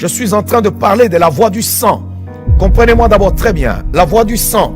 Je suis en train de parler de la voie du sang. Comprenez-moi d'abord très bien. La voie du sang.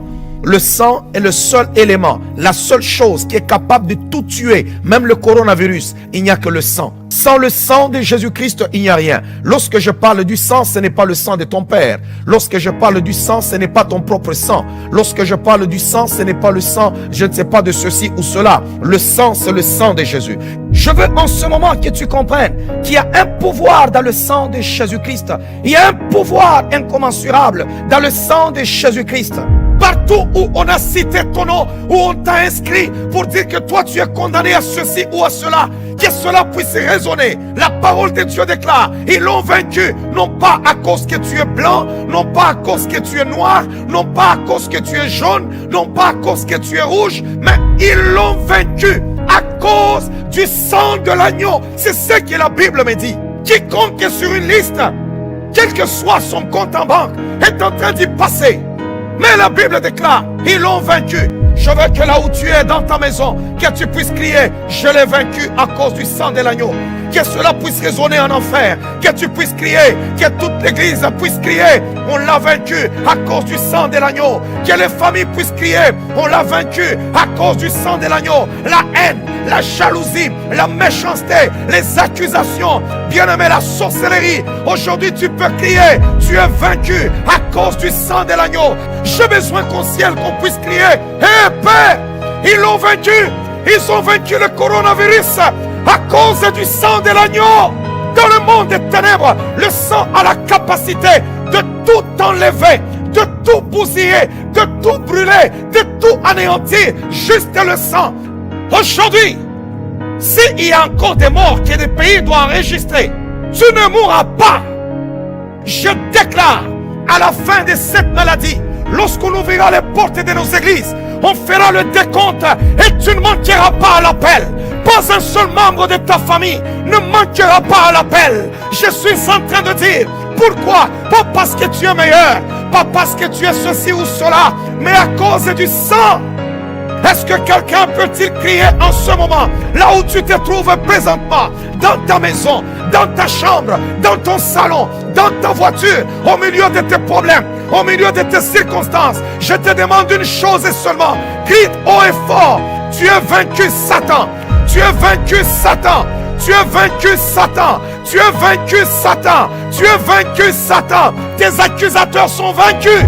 Le sang est le seul élément, la seule chose qui est capable de tout tuer, même le coronavirus. Il n'y a que le sang. Sans le sang de Jésus-Christ, il n'y a rien. Lorsque je parle du sang, ce n'est pas le sang de ton père. Lorsque je parle du sang, ce n'est pas ton propre sang. Lorsque je parle du sang, ce n'est pas le sang, je ne sais pas de ceci ou cela. Le sang, c'est le sang de Jésus. Je veux en ce moment que tu comprennes qu'il y a un pouvoir dans le sang de Jésus-Christ. Il y a un pouvoir incommensurable dans le sang de Jésus-Christ. Partout où on a cité ton nom, où on t'a inscrit pour dire que toi tu es condamné à ceci ou à cela, que cela puisse résonner. La parole de Dieu déclare, ils l'ont vaincu, non pas à cause que tu es blanc, non pas à cause que tu es noir, non pas à cause que tu es jaune, non pas à cause que tu es rouge, mais ils l'ont vaincu à cause du sang de l'agneau. C'est ce que la Bible me dit. Quiconque est sur une liste, quel que soit son compte en banque, est en train d'y passer. Mais la Bible déclare, ils l'ont vaincu. Je veux que là où tu es dans ta maison, que tu puisses crier, je l'ai vaincu à cause du sang de l'agneau. Que cela puisse résonner en enfer. Que tu puisses crier, que toute l'église puisse crier, on l'a vaincu à cause du sang de l'agneau. Que les familles puissent crier, on l'a vaincu à cause du sang de l'agneau. La haine, la jalousie, la méchanceté, les accusations, bien-aimé, la sorcellerie. Aujourd'hui tu peux crier, tu es vaincu à cause du sang de l'agneau. J'ai besoin qu'au ciel qu'on puisse crier, hé Père, ils l'ont vaincu. Ils ont vaincu le coronavirus à cause du sang de l'agneau. Dans le monde des ténèbres, le sang a la capacité de tout enlever, de tout bousiller, de tout brûler, de tout anéantir. Juste le sang. Aujourd'hui, s'il y a encore des morts que les pays doivent enregistrer, tu ne mourras pas. Je déclare, à la fin de cette maladie, lorsqu'on ouvrira les portes de nos églises, on fera le décompte et tu ne manqueras pas à l'appel. Pas un seul membre de ta famille ne manquera pas à l'appel. Je suis en train de dire, pourquoi? Pas parce que tu es meilleur, pas parce que tu es ceci ou cela, mais à cause du sang. Est-ce que quelqu'un peut-il crier en ce moment, là où tu te trouves présentement, dans ta maison, dans ta chambre, dans ton salon, dans ta voiture, au milieu de tes problèmes, au milieu de tes circonstances? Je te demande une chose et seulement, crie haut et fort, tu es vaincu Satan, tu es vaincu Satan, tu es vaincu Satan, tu es vaincu Satan, tu es vaincu Satan, tes accusateurs sont vaincus.